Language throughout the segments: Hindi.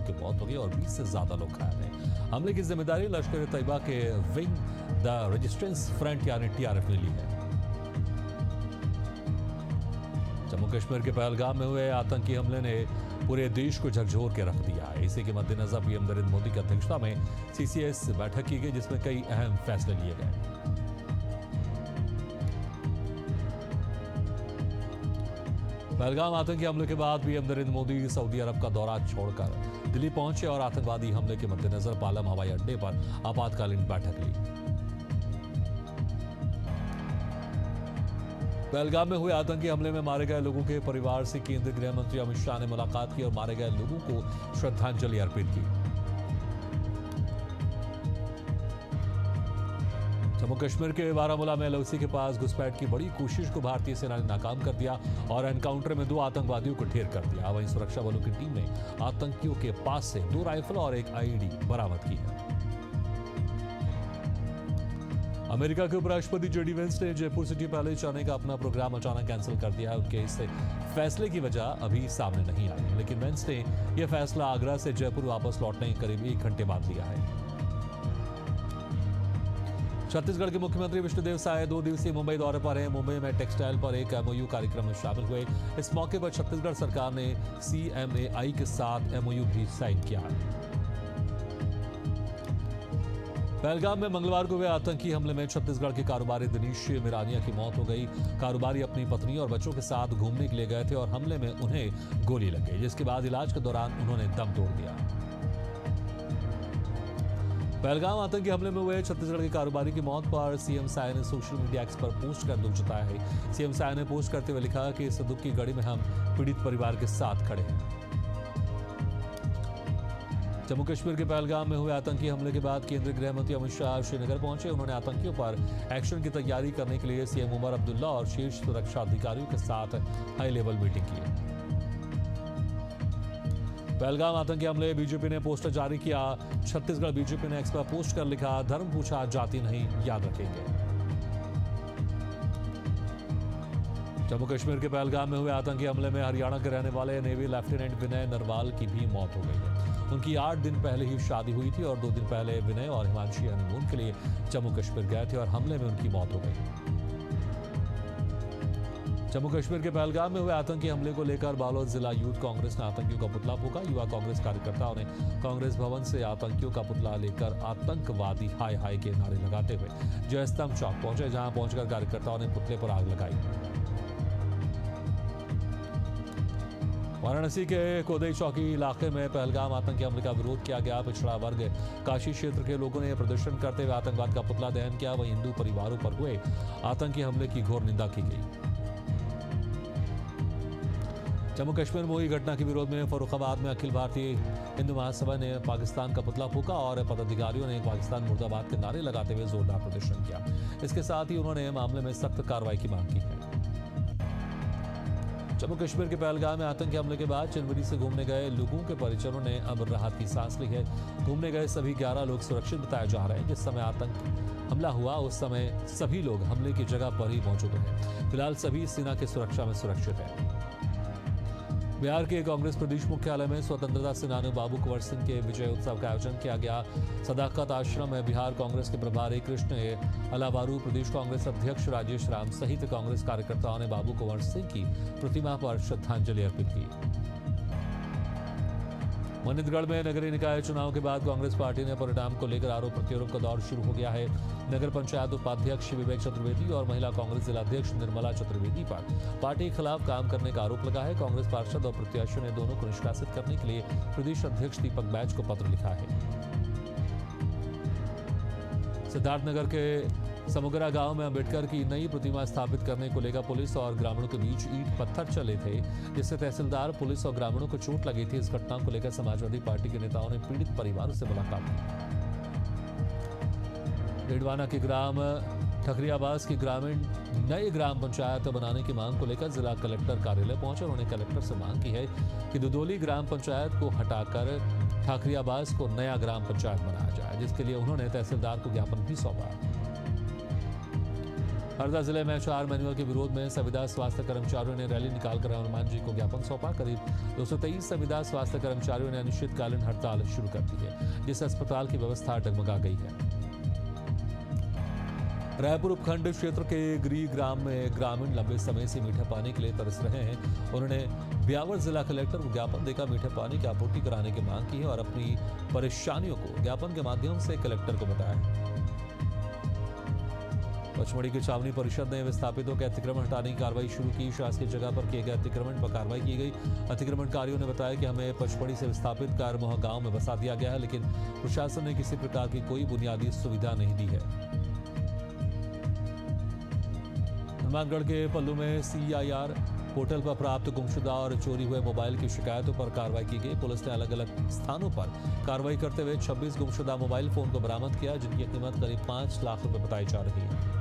की मौत हो गई और 20 से ज्यादा लोग घायल हैं। हमले की जिम्मेदारी लश्कर तैयबा के विंग द रेजिस्टेंस फ्रंट यानी टीआरएफ ने ली है। जम्मू कश्मीर के पहलगाम में हुए आतंकी हमले ने पूरे देश को झकझोर के रख दिया है। इसी के मद्देनजर पीएम नरेंद्र मोदी की अध्यक्षता में सीसीएस बैठक की गई, जिसमें कई अहम फैसले लिए गए। पहलगाम आतंकी हमले के बाद पीएम नरेंद्र मोदी सऊदी अरब का दौरा छोड़कर दिल्ली पहुंचे और आतंकवादी हमले के मद्देनजर पालम हवाई अड्डे पर आपातकालीन बैठक ली। पहलगाम में हुए आतंकी हमले में मारे गए लोगों के परिवार से केंद्रीय गृह मंत्री अमित शाह ने मुलाकात की और मारे गए लोगों को श्रद्धांजलि अर्पित की। जम्मू कश्मीर के बारामूला में एलओसी के पास घुसपैठ की बड़ी कोशिश को भारतीय सेना ने नाकाम कर दिया और एनकाउंटर में 2 आतंकवादियों को ढेर कर दिया। वहीं सुरक्षा बलों की टीम ने आतंकियों के पास से 2 राइफल और एक आईईडी बरामद की है। अमेरिका के उपराष्ट्रपति जेडी वेंस ने जयपुर सिटी पैलेस जाने का अपना प्रोग्राम अचानक कैंसिल कर दिया है। उनके इस फैसले की वजह अभी सामने नहीं आई, लेकिन वेंस ने यह फैसला आगरा से जयपुर वापस लौटने के करीब 1 घंटे बाद लिया है। छत्तीसगढ़ के मुख्यमंत्री विष्णुदेव साय 2 दिवसीय मुंबई दौरे पर हैं। मुंबई में टेक्सटाइल पर एक एमओयू कार्यक्रम में शामिल हुए। इस मौके पर छत्तीसगढ़ सरकार ने सीएमएआई के साथ एमओयू भी साइन किया है। पहलगाम में मंगलवार को हुए आतंकी हमले में छत्तीसगढ़ के कारोबारी दिनेश मिरानिया की मौत हो गई। कारोबारी अपनी पत्नी और बच्चों के साथ घूमने के लिए गए थे और हमले में उन्हें गोली लग गई, जिसके बाद इलाज के दौरान उन्होंने दम तोड़ दिया। पहलगाम आतंकी हमले में हुए छत्तीसगढ़ के कारोबारी की मौत पर सीएम साय ने सोशल मीडिया एक्स पर पोस्ट कर दुख जताया है। सीएम साय ने पोस्ट करते हुए लिखा कि इस दुख की घड़ी में हम पीड़ित परिवार के साथ खड़े हैं। जम्मू कश्मीर के पहलगाम में हुए आतंकी हमले के बाद केंद्रीय गृह मंत्री अमित शाह श्रीनगर पहुंचे। उन्होंने आतंकियों पर एक्शन की तैयारी करने के लिए सीएम उमर अब्दुल्ला और शीर्ष सुरक्षा अधिकारियों के साथ हाई लेवल मीटिंग की। पहलगाम आतंकी हमले बीजेपी ने पोस्टर जारी किया। छत्तीसगढ़ बीजेपी ने एक्स पर पोस्ट कर लिखा, धर्म पूछा जाति नहीं, याद रखेंगे। जम्मू कश्मीर के पहलगाम में हुए आतंकी हमले में हरियाणा के रहने वाले नेवी लेफ्टिनेंट विनय नरवाल की भी मौत हो गई है। उनकी 8 दिन पहले ही शादी हुई थी और 2 दिन पहले विनय और हिमांशी हनीमून के लिए जम्मू कश्मीर गए थे और हमले में उनकी मौत हो गई। जम्मू कश्मीर के पहलगाम में हुए आतंकी हमले को लेकर बालोद जिला यूथ कांग्रेस ने आतंकियों का पुतला फूंका। युवा कांग्रेस कार्यकर्ताओं ने कांग्रेस भवन से आतंकियों का पुतला लेकर आतंकवादी हाय हाय के नारे लगाते हुए जय स्तंभ चौक पहुंचे, जहां पहुंचकर कार्यकर्ताओं ने पुतले पर आग लगाई। वाराणसी के कोदई चौकी इलाके में पहलगाम आतंकी हमले का विरोध किया गया। पिछड़ा वर्ग काशी क्षेत्र के लोगों ने प्रदर्शन करते हुए आतंकवाद का पुतला दहन किया। वहीं हिंदू परिवारों पर हुए आतंकी हमले की घोर निंदा की गई। जम्मू कश्मीर में हुई घटना के विरोध में फर्रुखाबाद में अखिल भारतीय हिंदू महासभा ने पाकिस्तान का पुतला फूंका और पदाधिकारियों ने पाकिस्तान मुर्दाबाद के नारे लगाते हुए जोरदार प्रदर्शन किया। इसके साथ ही उन्होंने मामले में सख्त कार्रवाई की मांग की है। जम्मू कश्मीर के पहलगाम में आतंकी हमले के बाद जनवरी से घूमने गए लोगों के परिजनों ने अब राहत की सांस ली है। घूमने गए सभी 11 लोग सुरक्षित बताए जा रहे हैं। जिस समय आतंक हमला हुआ उस समय सभी लोग हमले की जगह पर ही मौजूद हैं। फिलहाल सभी सेना की सुरक्षा में सुरक्षित हैं। बिहार के कांग्रेस प्रदेश मुख्यालय में स्वतंत्रता सेनानी बाबू कुंवर सिंह के विजय उत्सव का आयोजन किया गया। सदाकत आश्रम में बिहार कांग्रेस के प्रभारी कृष्ण अलावारू, प्रदेश कांग्रेस अध्यक्ष राजेश राम सहित कांग्रेस कार्यकर्ताओं ने बाबू कुंवर सिंह की प्रतिमा पर श्रद्धांजलि अर्पित की। मनिंदगढ़ में नगरीय निकाय चुनाव के बाद कांग्रेस पार्टी ने परिणाम को लेकर आरोप प्रत्यारोप का दौर शुरू हो गया है। नगर पंचायत उपाध्यक्ष विवेक चतुर्वेदी और महिला कांग्रेस जिलाध्यक्ष निर्मला चतुर्वेदी पर पार्टी के खिलाफ काम करने का आरोप लगा है। कांग्रेस पार्षद और प्रत्याशियों ने दोनों को निष्कासित करने के लिए प्रदेश अध्यक्ष दीपक बैज को पत्र लिखा है। सिद्धार्थनगर के समुगरा गांव में अंबेडकर की नई प्रतिमा स्थापित करने को लेकर पुलिस और ग्रामीणों के बीच ईंट पत्थर चले थे, जिससे तहसीलदार, पुलिस और ग्रामीणों को चोट लगी थी। इस घटना को लेकर समाजवादी पार्टी के नेताओं ने पीड़ित परिवारों से मुलाकात की। डेडवाना के ग्राम ठकरियाबास की ग्रामीण नई ग्राम पंचायत बनाने की मांग को लेकर जिला कलेक्टर कार्यालय पहुंचे। उन्होंने कलेक्टर से मांग की है कि दुदोली ग्राम पंचायत को हटाकर ठकरियाबास को नया ग्राम पंचायत बनाया जाए, जिसके लिए उन्होंने तहसीलदार को ज्ञापन भी सौंपा। हरदा जिले में 4 मैनुअल के विरोध में संविदा स्वास्थ्य कर्मचारियों ने रैली निकालकर हनुमान जी को ज्ञापन सौंपा। करीब 223 संविदा स्वास्थ्य कर्मचारियों ने अनिश्चितकालीन हड़ताल शुरू कर दी है, जिससे अस्पताल की व्यवस्था डगमगा गई है। रायपुर उपखंड क्षेत्र के गिरी ग्राम में ग्रामीण लंबे समय से मीठे पानी के लिए तरस रहे हैं। उन्होंने ब्यावर जिला कलेक्टर को ज्ञापन देकर मीठे पानी की आपूर्ति कराने की मांग की है और अपनी परेशानियों को ज्ञापन के माध्यम से कलेक्टर को बताया। पचमढ़ी की छावनी परिषद ने विस्थापितों के अतिक्रमण हटाने की कार्रवाई शुरू की। शासकीय जगह पर किए गए अतिक्रमण पर कार्रवाई की गई। अतिक्रमणकारियों ने बताया कि हमें पचमढ़ी से विस्थापित कर मोह गांव में बसा दिया गया है, लेकिन प्रशासन ने किसी प्रकार की कोई बुनियादी सुविधा नहीं दी है। हनुमानगढ़ के पल्लू में CIR पोर्टल पर प्राप्त गुमशुदा और चोरी हुए मोबाइल की शिकायतों पर कार्रवाई की गई। पुलिस ने अलग अलग स्थानों पर कार्रवाई करते हुए 26 गुमशुदा मोबाइल फोन को बरामद किया, जिनकी कीमत करीब 5 लाख रुपए बताई जा रही है।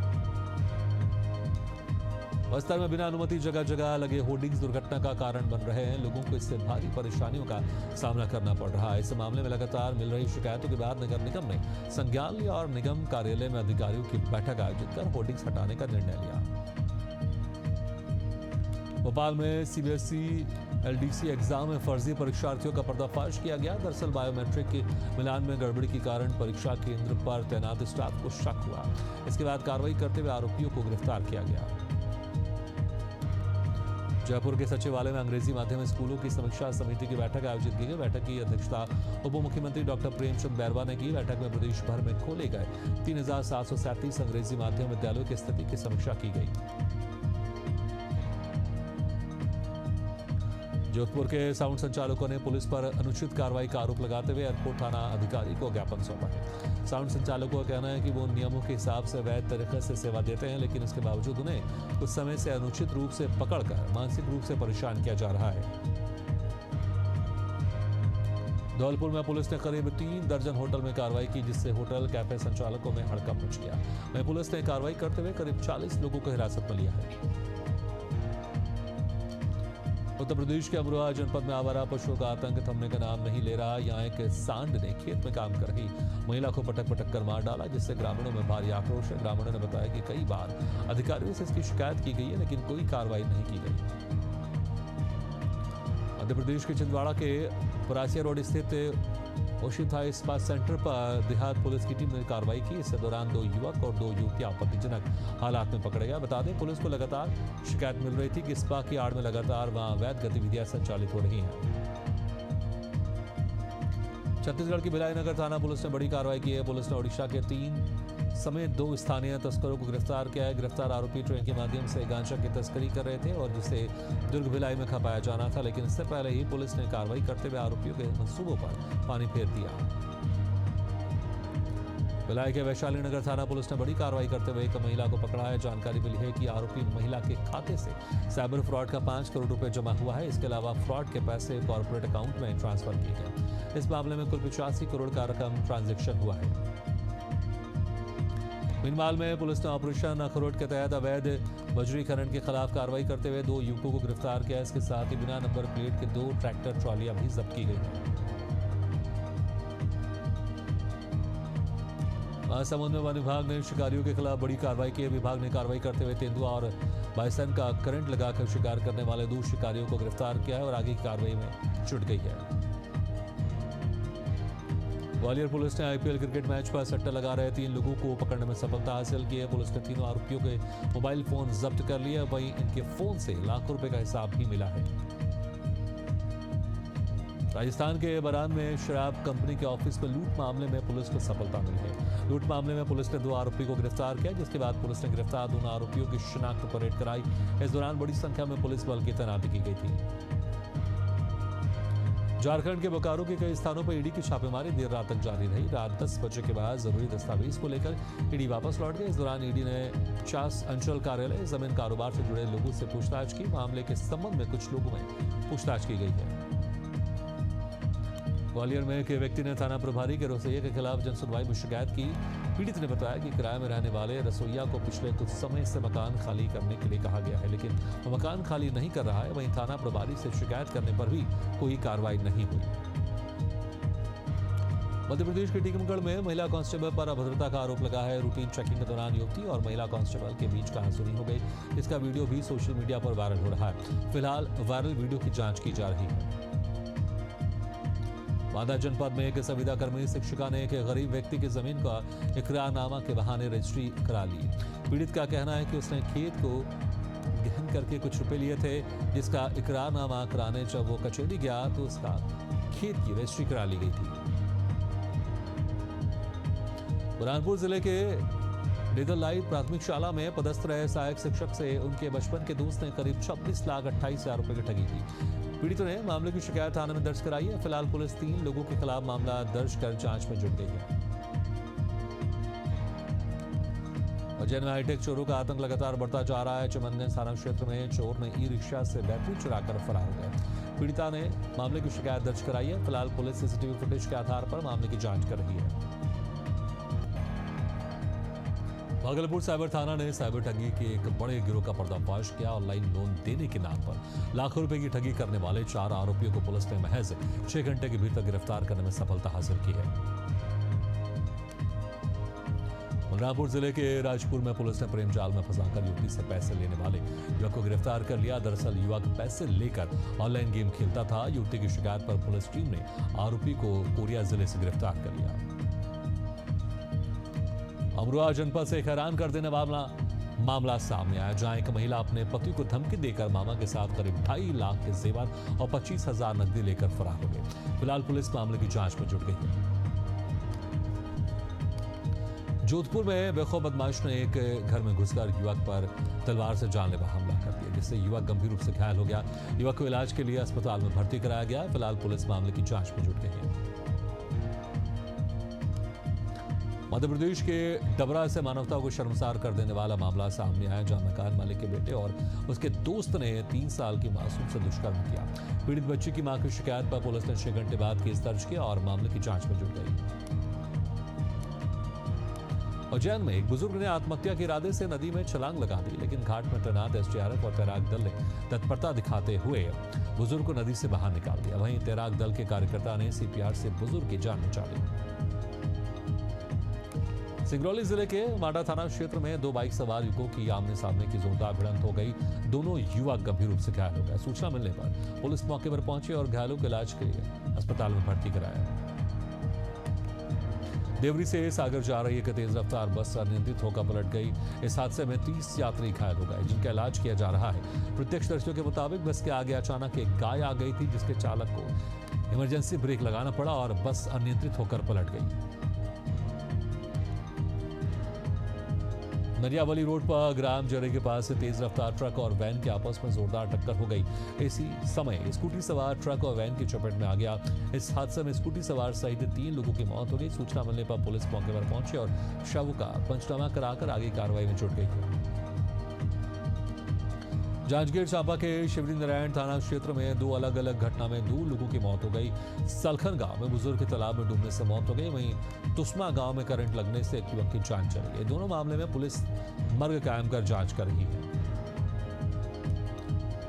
बस्तर में बिना अनुमति जगह जगह लगे होर्डिंग्स दुर्घटना का कारण बन रहे हैं। लोगों को इससे भारी परेशानियों का सामना करना पड़ रहा है। इस मामले में लगातार मिल रही शिकायतों के बाद नगर निगम ने संज्ञान लिया और निगम कार्यालय में अधिकारियों की बैठक आयोजित कर होर्डिंग्स हटाने का निर्णय लिया। भोपाल में CBSE LDC एग्जाम में फर्जी परीक्षार्थियों का पर्दाफाश किया गया। दरअसल बायोमेट्रिक के मिलान में गड़बड़ी के कारण परीक्षा केंद्र पर तैनात स्टाफ को शक हुआ। इसके बाद कार्रवाई करते हुए आरोपियों को गिरफ्तार किया गया। जयपुर के सचिवालय में अंग्रेजी माध्यम स्कूलों की समीक्षा समिति की बैठक आयोजित की गई। बैठक की अध्यक्षता उप मुख्यमंत्री डॉक्टर प्रेमचंद बैरवा ने की। बैठक में प्रदेश भर में खोले गए 3737 अंग्रेजी माध्यम विद्यालयों की स्थिति की समीक्षा की गई। जोधपुर के साउंड संचालकों ने पुलिस पर अनुचित कार्रवाई का आरोप लगाते हुए एयरपोर्ट थाना अधिकारी को ज्ञापन सौंपा है। साउंड संचालकों का कहना है कि वो नियमों के हिसाब से वैध तरीके से सेवा देते हैं, लेकिन इसके बावजूद उन्हें कुछ समय से अनुचित रूप से पकड़कर मानसिक रूप से परेशान किया जा रहा है। धौलपुर में पुलिस ने करीब 3 दर्जन होटल में कार्रवाई की, जिससे होटल कैफे संचालकों में हड़कंप मच गया। वहीं पुलिस ने कार्रवाई करते हुए करीब 40 लोगों को हिरासत में लिया है। उत्तर प्रदेश के अमरोहा जनपद में आवारा पशुओं का आतंक थमने का नाम नहीं ले रहा। यहाँ एक सांड ने खेत में काम कर रही महिला को पटक पटक कर मार डाला, जिससे ग्रामीणों में भारी आक्रोश है। ग्रामीणों ने बताया कि कई बार अधिकारियों से इसकी शिकायत की गई है, लेकिन कोई कार्रवाई नहीं की गई। मध्य प्रदेश के छिंदवाड़ा के परासिया रोड स्थित ओशिथा इस्पात सेंटर पर देहात पुलिस की टीम ने कार्रवाई की। इस दौरान 2 युवक और 2 युवतियां आपत्तिजनक हालात में पकड़े गए। बता दें, पुलिस को लगातार शिकायत मिल रही थी कि इस्पा की आड़ में लगातार वहां अवैध गतिविधियां संचालित हो रही हैं। छत्तीसगढ़ की भिलाई नगर थाना पुलिस ने बड़ी कार्रवाई की है। पुलिस ने ओडिशा के 3 समेत 2 स्थानीय तस्करों को गिरफ्तार किया है। गिरफ्तार आरोपी ट्रेन के माध्यम से गांजा की तस्करी कर रहे थे और जिसे दुर्ग भिलाई में खपाया जाना था, लेकिन इससे पहले ही पुलिस ने कार्रवाई करते हुए आरोपियों के मंसूबों पर पानी फेर दिया। भिलाई के वैशाली नगर थाना पुलिस ने बड़ी कार्रवाई करते हुए एक महिला को पकड़ा है। जानकारी मिली है कि आरोपी महिला के खाते से साइबर फ्रॉड का 5 करोड़ रुपए जमा हुआ है। इसके अलावा फ्रॉड के पैसे कॉर्पोरेट अकाउंट में ट्रांसफर किए गए। इस मामले में कुल 85 करोड़ का रकम ट्रांजैक्शन हुआ है। मीनवाल में पुलिस ने ऑपरेशन अखरोट के तहत अवैध बजरी खनन के खिलाफ कार्रवाई करते हुए 2 युवकों को गिरफ्तार किया। इसके साथ ही बिना नंबर प्लेट के 2 ट्रैक्टर ट्रॉलियां भी जब्त की गई। महासमुंद में वन विभाग ने शिकारियों के खिलाफ बड़ी कार्रवाई की है। विभाग ने कार्रवाई करते हुए तेंदुआ और बाइसन का करंट लगाकर शिकार करने वाले 2 शिकारियों को गिरफ्तार किया है और आगे की कार्रवाई में जुट गई है। ग्वालियर पुलिस ने IPL क्रिकेट मैच पर सट्टा लगा रहे 3 लोगों को पकड़ने में सफलता हासिल की है। पुलिस ने तीनों आरोपियों के मोबाइल फोन जब्त कर लिए। वहीं इनके फोन से लाखों रुपए का हिसाब भी मिला है। राजस्थान के बरान में शराब कंपनी के ऑफिस में लूट मामले में पुलिस को सफलता मिली है। लूट मामले में पुलिस ने 2 आरोपी को गिरफ्तार किया, जिसके बाद पुलिस ने गिरफ्तार दोनों आरोपियों की शिनाख्त परेड कराई। इस दौरान बड़ी संख्या में पुलिस बल की तैनाती की गई थी। झारखंड के बोकारो के कई स्थानों पर ईडी की छापेमारी देर रात तक जारी रही। रात 10 बजे के बाद जरूरी दस्तावेज को लेकर ईडी वापस लौट गए। इस दौरान ईडी ने चास अंचल कार्यालय जमीन कारोबार से जुड़े लोगों से पूछताछ की। मामले के संबंध में कुछ लोगों में पूछताछ की गई है। ग्वालियर में एक व्यक्ति ने थाना प्रभारी के रसोइया के खिलाफ जनसुनवाई में शिकायत की। पीड़ित ने बताया कि किराए में रहने वाले रसोइया को पिछले कुछ समय से मकान खाली करने के लिए कहा गया है, लेकिन वो मकान खाली नहीं कर रहा है। वहीं थाना प्रभारी से शिकायत करने पर भी कोई कार्रवाई नहीं हुई। मध्य प्रदेश के टीकमगढ़ में महिला कांस्टेबल पर अभद्रता का आरोप लगा है। रूटीन चेकिंग के दौरान युवती और महिला कांस्टेबल के बीच कहासुनी हो गई। इसका वीडियो भी सोशल मीडिया पर वायरल हो रहा है। फिलहाल वायरल वीडियो की जांच की जा रही है। बांदा जनपद में एक संविदा कर्मी शिक्षिका ने एक गरीब व्यक्ति की जमीन का इकरारनामा के बहाने रजिस्ट्री करा ली। पीड़ित का कहना है कि उसने खेत को गहन करके कुछ रुपए लिए थे, जिसका इकरारनामा कराने जब वो कचहरी गया तो उसका खेत की रजिस्ट्री करा ली गई थी। बुरहानपुर जिले के नेदरलाइट प्राथमिक शाला में पदस्थ रहे सहायक शिक्षक से उनके बचपन के दोस्त ने करीब 26,28,000 रुपए की ठगी की। पीड़ितों ने मामले की शिकायत थाने में दर्ज कराई है। फिलहाल पुलिस 3 लोगों के खिलाफ मामला दर्ज कर जांच में जुट गई है। उज्जैन में हाईटेक चोरों का आतंक लगातार बढ़ता जा रहा है। चमनगंज थाना क्षेत्र में चोर ने ई रिक्शा से बैटरी चुराकर फरार हो गए। पीड़िता ने मामले की शिकायत दर्ज कराई है। फिलहाल पुलिस सीसीटीवी फुटेज के आधार पर मामले की जांच कर रही है। भागलपुर साइबर थाना ने साइबर ठगी के एक बड़े गिरोह का पर्दाफाश किया। ऑनलाइन लोन देने के नाम पर लाखों रुपए की ठगी करने वाले 4 आरोपियों को पुलिस ने महज 6 घंटे के भीतर गिरफ्तार करने में सफलता हासिल की है। बलरामपुर जिले के राजपुर में पुलिस ने प्रेम जाल में फंसाकर युवती से पैसे लेने वाले युवक को गिरफ्तार कर लिया। दरअसल युवक पैसे लेकर ऑनलाइन गेम खेलता था। युवती की शिकायत पर पुलिस टीम ने आरोपी को कोरिया जिले से गिरफ्तार कर लिया। अमरोहा जनपद से एक हैरान कर देने वाला मामला सामने आया, जहां एक महिला अपने पति को धमकी देकर मामा के साथ करीब 2.5 लाख के जेवर और 25,000 नकदी लेकर फरार हो गई। फिलहाल पुलिस मामले की जांच में जुट गई है। जोधपुर में बेखौफ बदमाश ने एक घर में घुसकर युवक पर तलवार से जानलेवा हमला कर दिया, जिससे युवक गंभीर रूप से घायल हो गया। युवक को इलाज के लिए अस्पताल में भर्ती कराया गया। फिलहाल पुलिस मामले की जांच में जुट गई है। मध्य प्रदेश के डबरा से मानवता को शर्मसार कर देने वाला मामला सामने आया, जहां मकान मालिक के बेटे और उसके दोस्त ने 3 साल की मासूम से दुष्कर्म किया। पीड़ित बच्ची की मां की शिकायत पर पुलिस ने 6 घंटे बाद केस दर्ज किया और मामले की जांच में जुट गई। उज्जैन में एक बुजुर्ग ने आत्महत्या के इरादे से नदी में छलांग लगा दी, लेकिन घाट में तैनात एसडीआरएफ और तैराक दल ने तत्परता दिखाते हुए बुजुर्ग को नदी से बाहर निकाल दिया। वहीं तैराक दल के कार्यकर्ता ने सीपीआर से बुजुर्ग की जान बचा ली। सिंगरौली जिले के माडा थाना क्षेत्र में 2 बाइक सवार युवकों की आमने सामने की जोरदार भिड़ंत हो गई। दोनों युवक गंभीर रूप से घायल हो गए। सूचना मिलने पर पुलिस मौके पर पहुंची और घायलों के इलाज के लिए अस्पताल में भर्ती कराया। देवरी से सागर जा रही एक तेज रफ्तार बस अनियंत्रित होकर पलट गई। इस हादसे में 30 यात्री घायल हो गए, जिनका इलाज किया जा रहा है। प्रत्यक्षदर्शियों के मुताबिक बस के आगे अचानक एक गाय आ गई थी, जिसके चालक को इमरजेंसी ब्रेक लगाना पड़ा और बस अनियंत्रित होकर पलट गई। नरियावली रोड पर ग्राम जरे के पास तेज रफ्तार ट्रक और वैन की आपस में जोरदार टक्कर हो गई। इसी समय स्कूटी सवार ट्रक और वैन की चपेट में आ गया। इस हादसे में स्कूटी सवार सहित 3 लोगों की मौत हो गई। सूचना मिलने पर पुलिस मौके पर पहुंची और शव का पंचनामा कराकर आगे कार्रवाई में जुट गई। जांजगीर चांपा के शिवरी नारायण थाना क्षेत्र में 2 अलग अलग घटना में 2 लोगों की मौत हो गई। सलखन गांव में बुजुर्ग के तालाब में डूबने से मौत हो गई। वहीं तुस्मा गांव में करंट लगने से एक युवक की जान चली गई। दोनों मामले में पुलिस मर्ग कायम कर जांच कर रही है।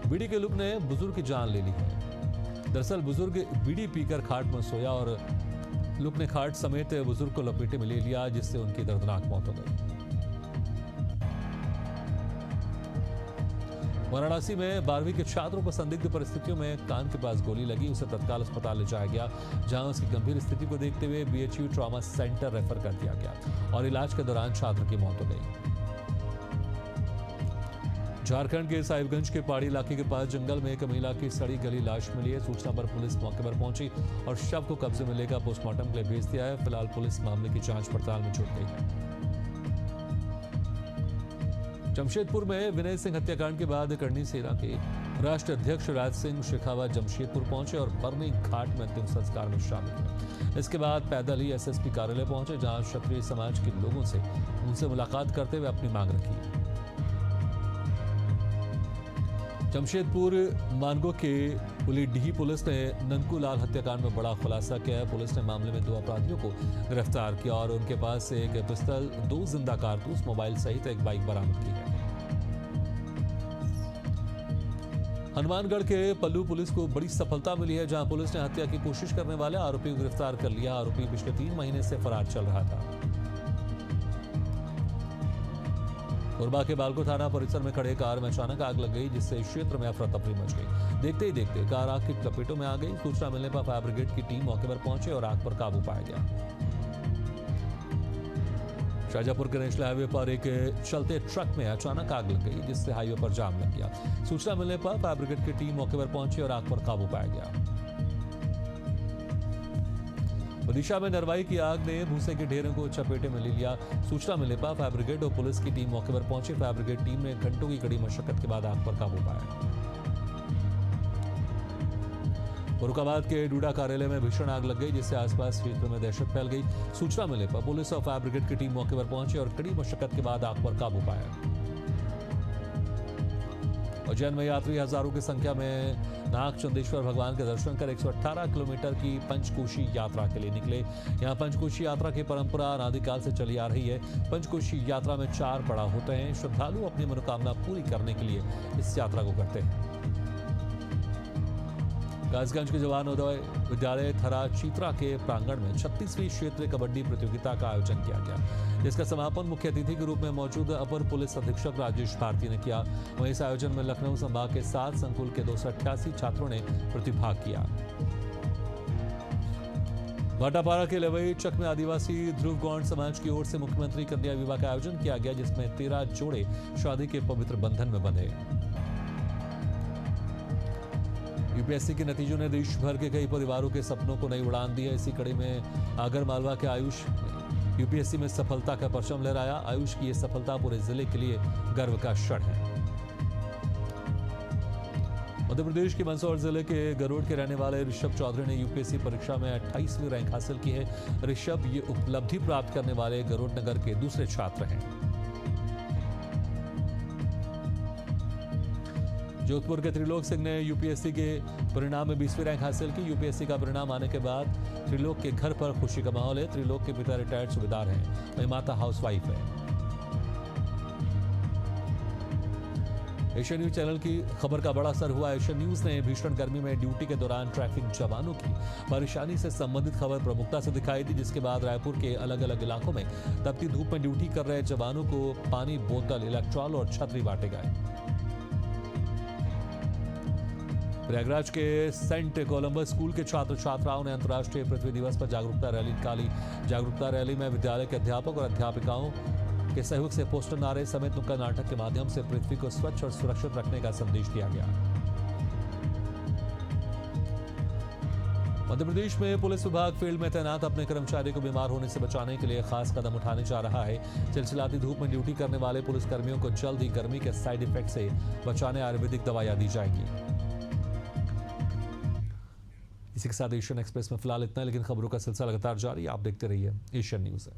बीड़ी के लुक ने बुजुर्ग की जान ले ली है। दरअसल बुजुर्ग बीड़ी पीकर खाट में सोया और लुक ने खाट समेत बुजुर्ग को लपेटे में ले लिया, जिससे उनकी दर्दनाक मौत हो गई। वाराणसी में 12वीं के छात्रों को संदिग्ध परिस्थितियों में कान के पास गोली लगी। उसे तत्काल अस्पताल ले जाया गया, जहां उसकी गंभीर स्थिति को देखते हुए बीएचयू ट्रॉमा सेंटर रेफर कर दिया गया और इलाज के दौरान छात्र की मौत हो गई। झारखंड के साहिबगंज के पहाड़ी इलाके के पास जंगल में एक महिला की सड़ी गली लाश मिली है। सूचना पर पुलिस मौके पर पहुंची और शव को कब्जे में लेकर पोस्टमार्टम के लिए भेज दिया है। फिलहाल पुलिस मामले की जांच पड़ताल में जुट गई है। जमशेदपुर में विनय सिंह हत्याकांड के बाद करनी सेना के राष्ट्रीय अध्यक्ष राज सिंह शेखावत जमशेदपुर पहुंचे और बरनी घाट में अंतिम संस्कार में शामिल हुए। इसके बाद पैदल ही एसएसपी कार्यालय पहुंचे, जहां क्षत्रिय समाज के लोगों से उनसे मुलाकात करते हुए अपनी मांग रखी। जमशेदपुर मानगो के पुलीडीही पुलिस ने ननकू लाल हत्याकांड में बड़ा खुलासा किया है। पुलिस ने मामले में 2 अपराधियों को गिरफ्तार किया और उनके पास से एक पिस्तौल, 2 जिंदा कारतूस, मोबाइल सहित एक बाइक बरामद की है। हनुमानगढ़ के पल्लू पुलिस को बड़ी सफलता मिली है, जहां पुलिस ने हत्या की कोशिश करने वाले आरोपी को गिरफ्तार कर लिया। आरोपी पिछले 3 महीने से फरार चल रहा था। कोरबा के बालको थाना परिसर में खड़े कार में अचानक आग लग गई, जिससे क्षेत्र में अफरा तफरी मच गई। देखते ही देखते कार आग की लपेटों में आ गई। सूचना मिलने पर फायर ब्रिगेड की टीम मौके पर पहुंचे और आग पर काबू पाया गया। शाहजहांपुर के नेशनल हाईवे पर एक चलते ट्रक में अचानक आग लग गई, जिससे हाईवे पर जाम लग गया। सूचना मिलने पर फायर ब्रिगेड की टीम मौके पर पहुंची और आग पर काबू पाया गया। ओडिशा में नरवाई की आग ने भूसे के ढेरों को चपेटे में ले लिया। सूचना मिलने पर फायर ब्रिगेड और पुलिस की टीम मौके पर पहुंची। फायर ब्रिगेड टीम ने घंटों की कड़ी मशक्कत के बाद आग पर काबू पाया। फरुखाबाद के डूडा कार्यालय में भीषण आग लग गई, जिससे आसपास क्षेत्र में दहशत फैल गई। सूचना मिलने पर पुलिस और फायर ब्रिगेड की टीम मौके पर पहुंची और कड़ी मशक्कत के बाद आग पर काबू पाया। उज्जैन में यात्री हजारों की संख्या में नागचंदेश्वर भगवान के दर्शन कर 118 किलोमीटर की पंचकोशी यात्रा के लिए निकले। यहाँ पंचकोशी यात्रा की परंपरा अनादिकाल से चली आ रही है। पंचकोशी यात्रा में 4 पड़ाव होते हैं। श्रद्धालु अपनी मनोकामना पूरी करने के लिए इस यात्रा को करते हैं। कासगंज के जवान उदय विद्यालय थरा चीत्रा के प्रांगण में 36वीं क्षेत्रीय कबड्डी प्रतियोगिता का आयोजन किया गया, जिसका समापन मुख्य अतिथि के रूप में मौजूद अपर पुलिस अधीक्षक राजेश भारती ने किया। वहीं इस आयोजन में लखनऊ संभाग के 7 संकुल के 288 छात्रों ने प्रतिभाग किया। भाटापारा के लवई चक में आदिवासी ध्रुव गौंड समाज की ओर से मुख्यमंत्री कन्या विवाह का आयोजन किया गया, जिसमें 13 जोड़े शादी के पवित्र बंधन में बंधे। यूपीएससी के नतीजों ने देश भर के कई परिवारों के सपनों को नई उड़ान दी है। इसी कड़ी में आगर मालवा के आयुष यूपीएससी में सफलता का परचम लहराया। आयुष की यह सफलता पूरे जिले के लिए गर्व का क्षण है। मध्य प्रदेश के मंदसौर जिले के गरुड़ के रहने वाले ऋषभ चौधरी ने यूपीएससी परीक्षा में 28वीं रैंक हासिल की है। ऋषभ ये उपलब्धि प्राप्त करने वाले गरुड़ नगर के दूसरे छात्र हैं। जोधपुर के त्रिलोक सिंह ने यूपीएससी के परिणाम में 20वीं रैंक हासिल की। यूपीएससी का परिणाम आने के बाद त्रिलोक के घर पर खुशी का माहौल है। त्रिलोक के पिता रिटायर्ड सूबेदार हैं, वहीं माता हाउसवाइफ है। एशियन न्यूज चैनल की खबर का बड़ा असर हुआ। एशियन न्यूज ने भीषण गर्मी में ड्यूटी के दौरान ट्रैफिक जवानों की परेशानी से संबंधित खबर प्रमुखता से दिखाई दी, जिसके बाद रायपुर के अलग अलग इलाकों में तपती धूप में ड्यूटी कर रहे जवानों को पानी, बोतल, इलेक्ट्रॉल और छतरी बांटे गए। प्रयागराज के सेंट कोलंबस स्कूल के छात्र छात्राओं ने अंतर्राष्ट्रीय पृथ्वी दिवस पर जागरूकता रैली निकाली। जागरूकता रैली में विद्यालय के अध्यापक और अध्यापिकाओं के सहयोग से पोस्टर, नारे समेत नुक्कड़ नाटक के माध्यम से पृथ्वी को स्वच्छ और सुरक्षित रखने का संदेश दिया गया। मध्य प्रदेश में पुलिस विभाग फील्ड में तैनात अपने कर्मचारी को बीमार होने से बचाने के लिए खास कदम उठाने जा रहा है। चिलचिलाती धूप में ड्यूटी करने वाले पुलिसकर्मियों को जल्द ही गर्मी के साइड इफेक्ट से बचाने आयुर्वेदिक दवाइयां दी जाएंगी। इसी के साथ एशियन एक्सप्रेस में फिलहाल इतना, लेकिन खबरों का सिलसिला लगातार जारी है। आप देखते रहिए एशियन न्यूज़।